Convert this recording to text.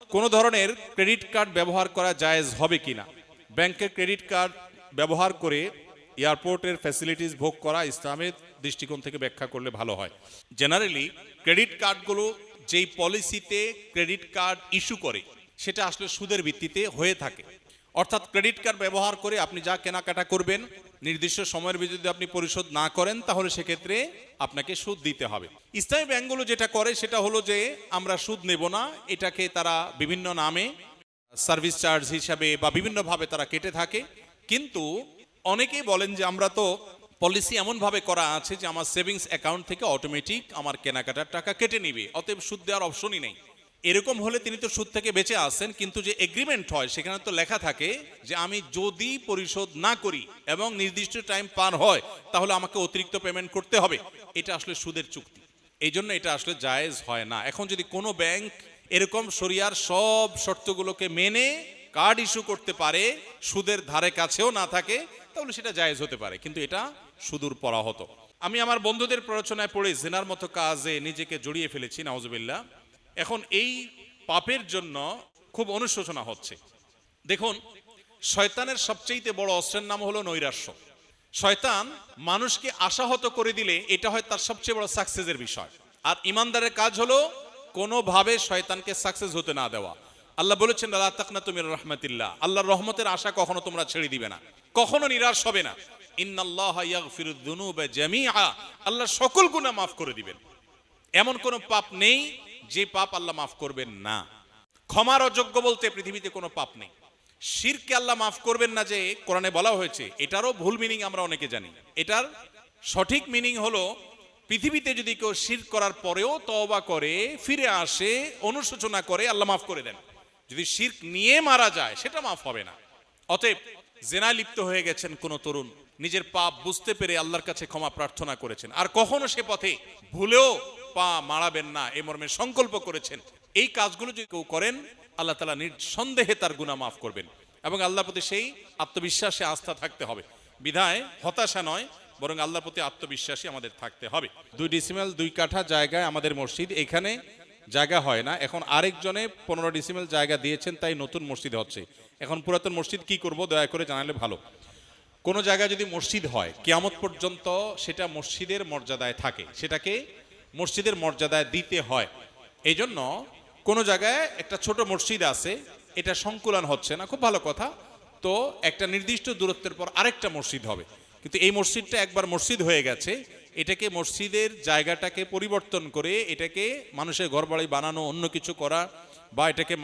কোনো ধরনের credit card ব্যবহার করা জায়েজ হবে কিনা? ব্যাংকের ক্রেডিট কার্ড ব্যবহার করে এয়ারপোর্টের ফ্যাসিলিটিস ভোগ করা ইসলামের দৃষ্টিকোণ থেকে ব্যাখ্যা করলে ভালো হয়। জেনারেলি ক্রেডিট কার্ডগুলো যেই পলিসিতে ক্রেডিট কার্ড ইস্যু করে সেটা আসলে সুদের ভিত্তিতে হয়ে থাকে। অর্থাৎ ক্রেডিট কার্ড ব্যবহার করে আপনি যা কেনাকাটা করবেন নির্দিষ্ট সময়ের ভিতরে যদি আপনি পরিশোধ না করেন তাহলে সেক্ষেত্রে আপনাকে সুদ দিতে হবে। ইসলামী ব্যাংকগুলো যেটা করে সেটা হলো যে আমরা সুদ নেব না, এটাকে তারা বিভিন্ন নামে সার্ভিস চার্জ হিসাবে বা বিভিন্নভাবে তারা কেটে থাকে। কিন্তু অনেকেই বলেন যে আমরা তো পলিসি এমনভাবে করা আছে যে আমার সেভিংস অ্যাকাউন্ট থেকে অটোমেটিক আমার কেনাকাটার টাকা কেটে নিবে, অতএব সুদ দেওয়ার অপশনই নেই। এরকম হলে তিনি তো সুদ থেকে বেঁচে আসেন, কিন্তু যে এগ্রিমেন্ট হয় সেখানে তো লেখা থাকে যে আমি যদি পরিশোধ না করি এবং নির্দিষ্ট টাইম পার হয় তাহলে আমাকে অতিরিক্ত পেমেন্ট করতে হবে। এটা আসলে সুদের চুক্তি, এই জন্য এটা আসলে জায়েজ হয় না। এখন যদি কোনো ব্যাংক এরকম শরিয়ার সব শর্তগুলোকে মেনে কার্ড ইস্যু করতে পারে, সুদের ধারে কাছেও না থাকে, তাহলে সেটা জায়েজ হতে পারে, কিন্তু এটা সুদূর পরাহত। আমি আমার বন্ধুদের প্ররোচনায় পড়ে জিনার মতো কাজে নিজেকে জড়িয়ে ফেলেছি, নাউজুবিল্লাহ। এখন এই পাপের জন্য খুব অনুশোচনা হচ্ছে। দেখুন, শয়তানের সবচেয়ে বড় অস্ত্রের নাম হলো নৈরাশ্য। শয়তান মানুষকে আশাহত করে দিলে এটা হয় তার সবচেয়ে বড় সাকসেসের বিষয়। আর ইমানদারের কাজ হলো কোনোভাবে শয়তানকে সাকসেস হতে না দেওয়া। আল্লাহ বলেছেন লা তাকনাতু মির রাহমাতিল্লাহ, আল্লাহর রহমতের আশা কখনো তোমরা ছেড়ে দিবে না, কখনো নিরাশ হবে না। ইন্নাল্লাহা ইয়াগফিরুয যুনুবা জামিআ, আল্লাহ সকল গুনাহ মাফ করে দিবেন। এমন কোনো পাপ নেই যে পাপ আল্লাহ মাফ করবেন না। ক্ষমার অযোগ্য বলতে পৃথিবীতে কোনো পাপ নেই। শিরকে আল্লাহ মাফ করবেন না যে কোরআনে বলা হয়েছে, এটারও ভুল মিনিং আমরা অনেকে জানি। এটার সঠিক মিনিং হলো পৃথিবীতে যদি কেউ শিরক করার পরেও তওবা করে, ফিরে আসে, অনুশোচনা করে, আল্লাহ মাফ করে দেন। যদি শিরক নিয়ে মারা যায় সেটা মাফ হবে না। অতএব জেনায় লিপ্ত হয়ে গেছেন কোনো তরুণ, নিজের পাপ বুঝতে পেরে আল্লাহর কাছে ক্ষমা প্রার্থনা করেছেন, আর কখনো সে পথে ভুলেও পা মারাবেন না এই মর্মে সংকল্প করেছেন, এই কাজগুলো যদি কেউ করেন আল্লাহ তাআলা নিঃসন্দেহে তার গুনাহ মাফ করবেন। এবং আল্লাহর প্রতি সেই আত্মবিশ্বাসে আস্থা থাকতে হবে। বিধায় হতাশা নয়, বরং আল্লাহর প্রতি আত্মবিশ্বাসী আমাদের থাকতে হবে। 2 ডিসিমেল 2 কাঠা জায়গায় আমাদের মসজিদ, এখানে জায়গা হয় না। এখন আরেকজনে 15 ডিসিমেল জায়গা দিয়েছেন, তাই নতুন মসজিদ হচ্ছে। এখন পুরাতন মসজিদ কি করব, দয়া করে জানালে ভালো। কোনো জায়গায় যদি মসজিদ হয় কিয়ামত পর্যন্ত সেটা মসজিদের মর্যাদায় থাকে, সেটাকে মসজিদের মর্যাদায় দিতে হয়। এই জন্য কোনো জায়গায় একটা ছোট মসজিদ আছে, এটা সংকুলান হচ্ছে না, খুব ভালো কথা, তো একটা নির্দিষ্ট দূরত্বের পর আরেকটা মসজিদ হবে। কিন্তু এই মসজিদটা একবার মসজিদ হয়ে গেছে, এটাকে মসজিদের জায়গাটাকে পরিবর্তন করে এটাকে মানুষের ঘরবাড়ি বানানো, অন্য কিছু করা, বা এটাকে